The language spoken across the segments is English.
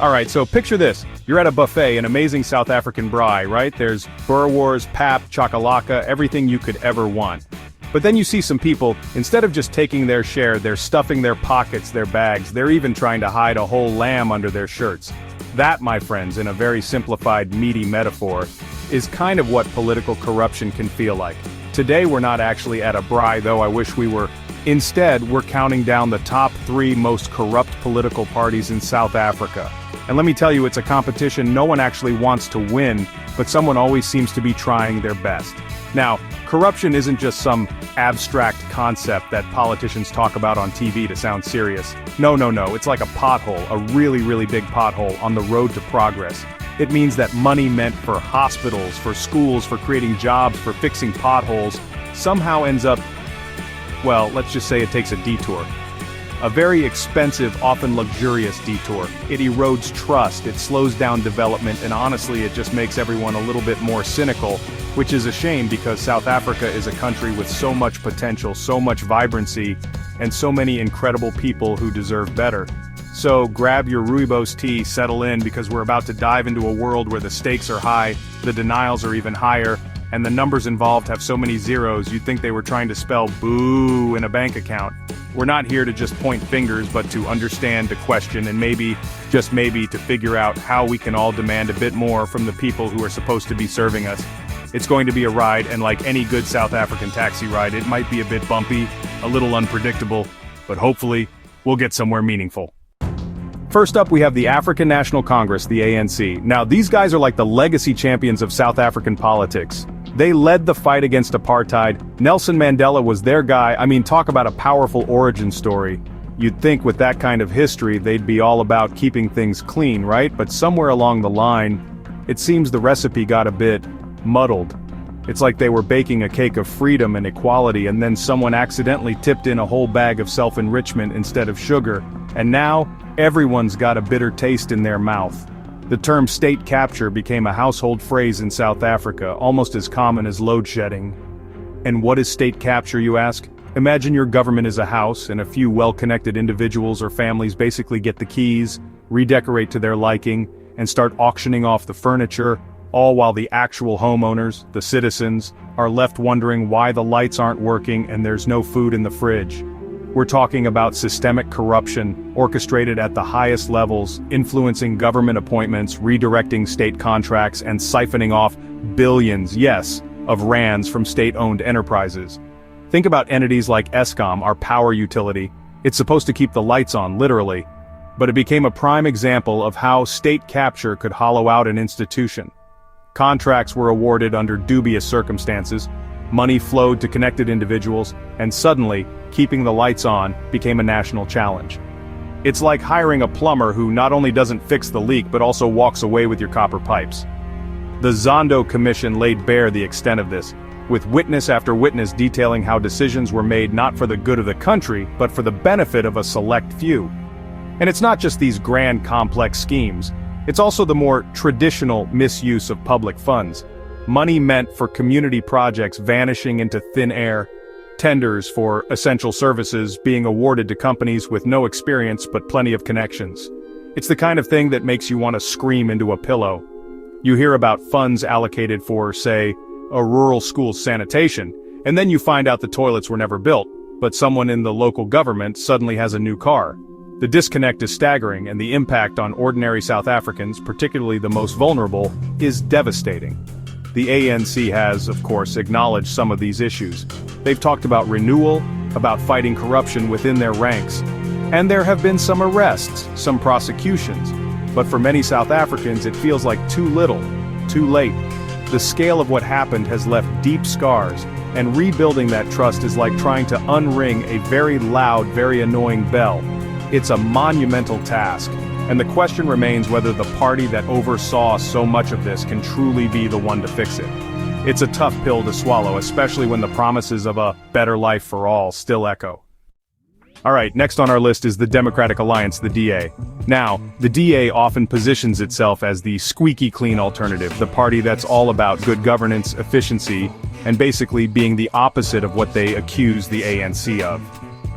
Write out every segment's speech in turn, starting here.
Alright, so picture this. You're at a buffet, an amazing South African braai, right? There's boerewors, pap, chakalaka, everything you could ever want. But then you see some people, instead of just taking their share, they're stuffing their pockets, their bags, they're even trying to hide a whole lamb under their shirts. That, my friends, in a very simplified, meaty metaphor, is kind of what political corruption can feel like. Today we're not actually at a braai, though I wish we were. Instead, we're counting down the top 3 most corrupt political parties in South Africa. And let me tell you, it's a competition no one actually wants to win, but someone always seems to be trying their best. Now, corruption isn't just some abstract concept that politicians talk about on TV to sound serious. No, it's like a pothole, a really big pothole on the road to progress. It means that money meant for hospitals, for schools, for creating jobs, for fixing potholes, somehow ends up, well, let's just say it takes a detour. A very expensive, often luxurious detour. It erodes trust, it slows down development, and honestly it just makes everyone a little bit more cynical, which is a shame because South Africa is a country with so much potential, so much vibrancy, and so many incredible people who deserve better. So grab your rooibos tea, settle in, because we're about to dive into a world where the stakes are high, the denials are even higher, and the numbers involved have so many zeros you'd think they were trying to spell boo in a bank account. We're not here to just point fingers, but to understand, to question, and maybe, just maybe, to figure out how we can all demand a bit more from the people who are supposed to be serving us. It's going to be a ride, and like any good South African taxi ride, it might be a bit bumpy, a little unpredictable, but hopefully, we'll get somewhere meaningful. First up, we have the African National Congress, the ANC. Now, these guys are like the legacy champions of South African politics. They led the fight against apartheid. Nelson Mandela was their guy. I mean, talk about a powerful origin story. You'd think with that kind of history, they'd be all about keeping things clean, right? But somewhere along the line, it seems the recipe got a bit muddled. It's like they were baking a cake of freedom and equality, and then someone accidentally tipped in a whole bag of self-enrichment instead of sugar, and now, everyone's got a bitter taste in their mouth. The term state capture became a household phrase in South Africa, almost as common as load shedding. And what is state capture, you ask? Imagine your government is a house, and a few well-connected individuals or families basically get the keys, redecorate to their liking, and start auctioning off the furniture, all while the actual homeowners, the citizens, are left wondering why the lights aren't working and there's no food in the fridge. We're talking about systemic corruption, orchestrated at the highest levels, influencing government appointments, redirecting state contracts, and siphoning off billions, yes, of rands from state-owned enterprises. Think about entities like Eskom, our power utility. It's supposed to keep the lights on, literally. But it became a prime example of how state capture could hollow out an institution. Contracts were awarded under dubious circumstances, money flowed to connected individuals, and suddenly, keeping the lights on became a national challenge. It's like hiring a plumber who not only doesn't fix the leak but also walks away with your copper pipes. The Zondo Commission laid bare the extent of this, with witness after witness detailing how decisions were made not for the good of the country, but for the benefit of a select few. And it's not just these grand complex schemes, it's also the more traditional misuse of public funds. Money meant for community projects vanishing into thin air, tenders for essential services being awarded to companies with no experience but plenty of connections. It's the kind of thing that makes you want to scream into a pillow. You hear about funds allocated for, say, a rural school's sanitation, and then you find out the toilets were never built, but someone in the local government suddenly has a new car. The disconnect is staggering, and the impact on ordinary South Africans, particularly the most vulnerable, is devastating. The ANC has, of course, acknowledged some of these issues. They've talked about renewal, about fighting corruption within their ranks. And there have been some arrests, some prosecutions. But for many South Africans, it feels like too little, too late. The scale of what happened has left deep scars, and rebuilding that trust is like trying to unring a very loud, very annoying bell. It's a monumental task. And the question remains whether the party that oversaw so much of this can truly be the one to fix it. It's a tough pill to swallow, especially when the promises of a better life for all still echo. Alright, next on our list is the Democratic Alliance, the DA. Now, the DA often positions itself as the squeaky clean alternative, the party that's all about good governance, efficiency, and basically being the opposite of what they accuse the ANC of.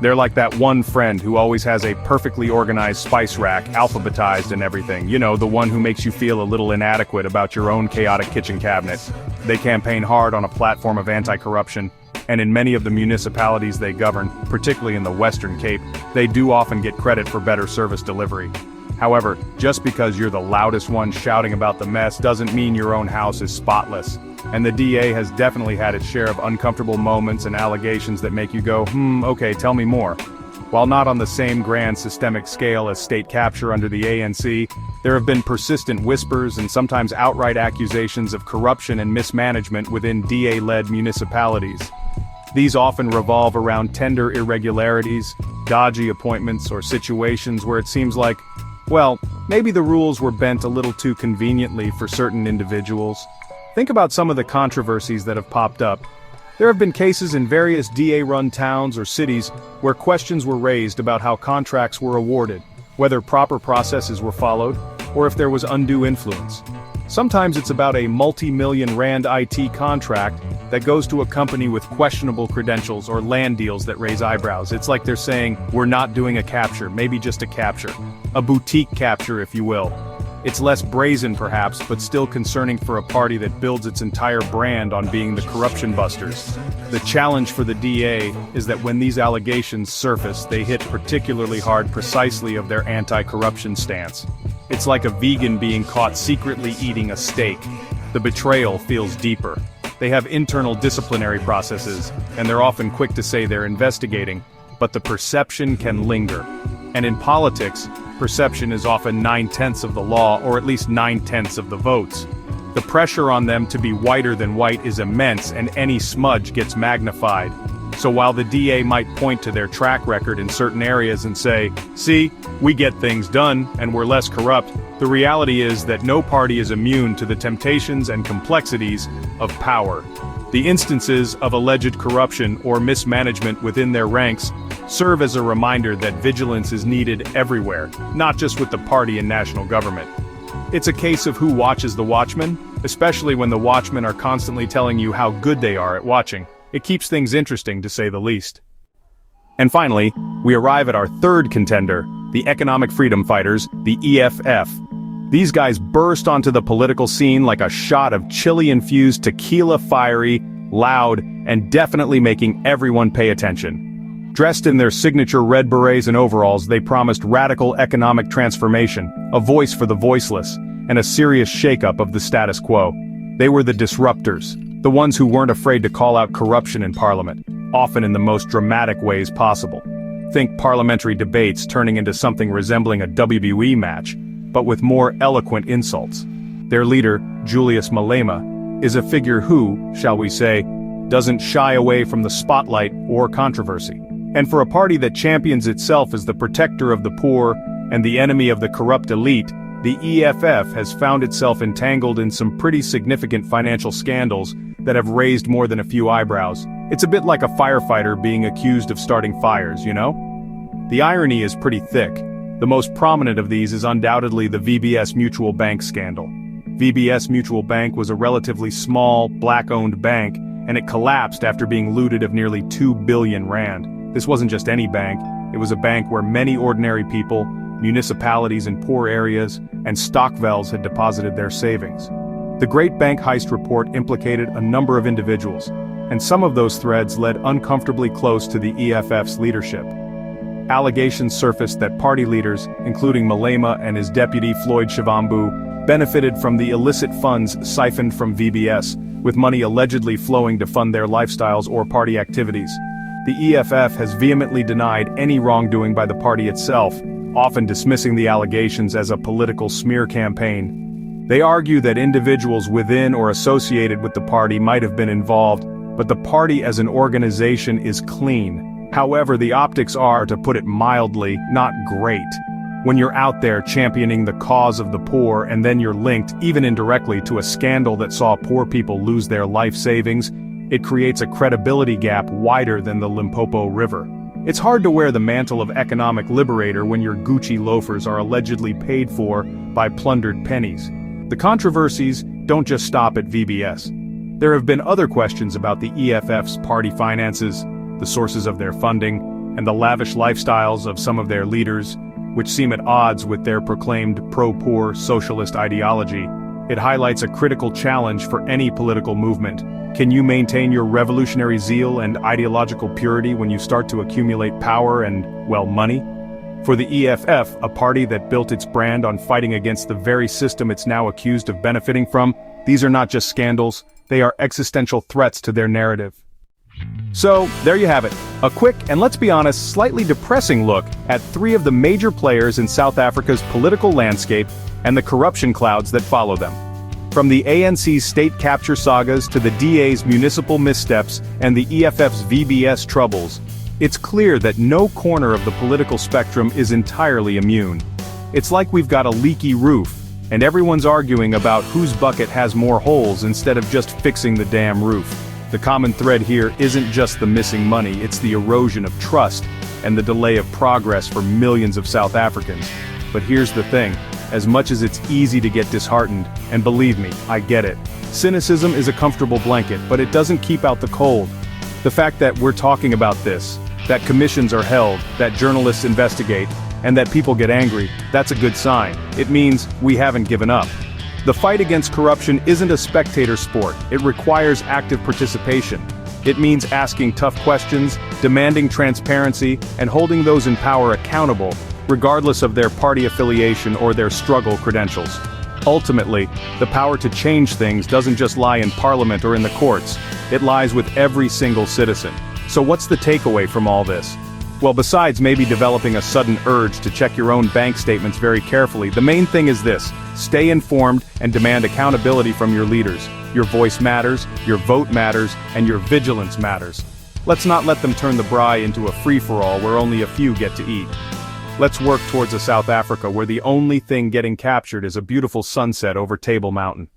They're like that one friend who always has a perfectly organized spice rack, alphabetized and everything. You know, the one who makes you feel a little inadequate about your own chaotic kitchen cabinet. They campaign hard on a platform of anti-corruption, and in many of the municipalities they govern, particularly in the Western Cape, they do often get credit for better service delivery. However, just because you're the loudest one shouting about the mess doesn't mean your own house is spotless. And the DA has definitely had its share of uncomfortable moments and allegations that make you go, okay, tell me more. While not on the same grand systemic scale as state capture under the ANC, there have been persistent whispers and sometimes outright accusations of corruption and mismanagement within DA-led municipalities. These often revolve around tender irregularities, dodgy appointments, or situations where it seems like, well, maybe the rules were bent a little too conveniently for certain individuals. Think about some of the controversies that have popped up. There have been cases in various DA-run towns or cities where questions were raised about how contracts were awarded, whether proper processes were followed, or if there was undue influence. Sometimes it's about a multi-million rand IT contract that goes to a company with questionable credentials or land deals that raise eyebrows. It's like they're saying, we're not doing a capture, maybe just a capture. A boutique capture, if you will. It's less brazen perhaps, but still concerning for a party that builds its entire brand on being the corruption busters. The challenge for the DA is that when these allegations surface, they hit particularly hard precisely of their anti-corruption stance. It's like a vegan being caught secretly eating a steak. The betrayal feels deeper. They have internal disciplinary processes, and they're often quick to say they're investigating, but the perception can linger. And in politics, perception is often 9/10 of the law, or at least 9/10 of the votes. The pressure on them to be whiter than white is immense, and any smudge gets magnified. So while the DA might point to their track record in certain areas and say, see, we get things done, and we're less corrupt, the reality is that no party is immune to the temptations and complexities of power. The instances of alleged corruption or mismanagement within their ranks serve as a reminder that vigilance is needed everywhere, not just with the party and national government. It's a case of who watches the watchmen, especially when the watchmen are constantly telling you how good they are at watching. It keeps things interesting, to say the least. And finally, we arrive at our third contender, the economic freedom fighters, the EFF. These guys burst onto the political scene like a shot of chili-infused tequila, fiery, loud, and definitely making everyone pay attention. Dressed in their signature red berets and overalls, they promised radical economic transformation, a voice for the voiceless, and a serious shakeup of the status quo. They were the disruptors, the ones who weren't afraid to call out corruption in Parliament, often in the most dramatic ways possible. Think parliamentary debates turning into something resembling a WWE match, but with more eloquent insults. Their leader, Julius Malema, is a figure who, shall we say, doesn't shy away from the spotlight or controversy. And for a party that champions itself as the protector of the poor and the enemy of the corrupt elite, the EFF has found itself entangled in some pretty significant financial scandals that have raised more than a few eyebrows. It's a bit like a firefighter being accused of starting fires, you know? The irony is pretty thick. The most prominent of these is undoubtedly the VBS Mutual Bank scandal. VBS Mutual Bank was a relatively small, black-owned bank, and it collapsed after being looted of nearly 2 billion rand. This wasn't just any bank, it was a bank where many ordinary people, municipalities in poor areas, and Stockvels had deposited their savings. The Great Bank Heist report implicated a number of individuals, and some of those threads led uncomfortably close to the EFF's leadership. Allegations surfaced that party leaders, including Malema and his deputy Floyd Shivambu, benefited from the illicit funds siphoned from VBS, with money allegedly flowing to fund their lifestyles or party activities. The EFF has vehemently denied any wrongdoing by the party itself, often dismissing the allegations as a political smear campaign. They argue that individuals within or associated with the party might have been involved, but the party as an organization is clean. However, the optics are, to put it mildly, not great. When you're out there championing the cause of the poor and then you're linked, even indirectly, to a scandal that saw poor people lose their life savings, it creates a credibility gap wider than the Limpopo River. It's hard to wear the mantle of economic liberator when your Gucci loafers are allegedly paid for by plundered pennies. The controversies don't just stop at VBS. There have been other questions about the EFF's party finances, the sources of their funding, and the lavish lifestyles of some of their leaders, which seem at odds with their proclaimed pro-poor socialist ideology, it highlights a critical challenge for any political movement. Can you maintain your revolutionary zeal and ideological purity when you start to accumulate power and, well, money? For the EFF, a party that built its brand on fighting against the very system it's now accused of benefiting from, these are not just scandals, they are existential threats to their narrative. So, there you have it. A quick, and let's be honest, slightly depressing look at three of the major players in South Africa's political landscape and the corruption clouds that follow them. From the ANC's state capture sagas to the DA's municipal missteps and the EFF's VBS troubles, it's clear that no corner of the political spectrum is entirely immune. It's like we've got a leaky roof, and everyone's arguing about whose bucket has more holes instead of just fixing the damn roof. The common thread here isn't just the missing money, it's the erosion of trust and the delay of progress for millions of South Africans. But here's the thing, as much as it's easy to get disheartened, and believe me, I get it, cynicism is a comfortable blanket, but it doesn't keep out the cold. The fact that we're talking about this, that commissions are held, that journalists investigate, and that people get angry, that's a good sign. It means we haven't given up. The fight against corruption isn't a spectator sport, it requires active participation. It means asking tough questions, demanding transparency, and holding those in power accountable, regardless of their party affiliation or their struggle credentials. Ultimately, the power to change things doesn't just lie in parliament or in the courts, it lies with every single citizen. So what's the takeaway from all this? Well, besides maybe developing a sudden urge to check your own bank statements very carefully, the main thing is this: stay informed and demand accountability from your leaders. Your voice matters, your vote matters, and your vigilance matters. Let's not let them turn the Braai into a free-for-all where only a few get to eat. Let's work towards a South Africa where the only thing getting captured is a beautiful sunset over Table Mountain.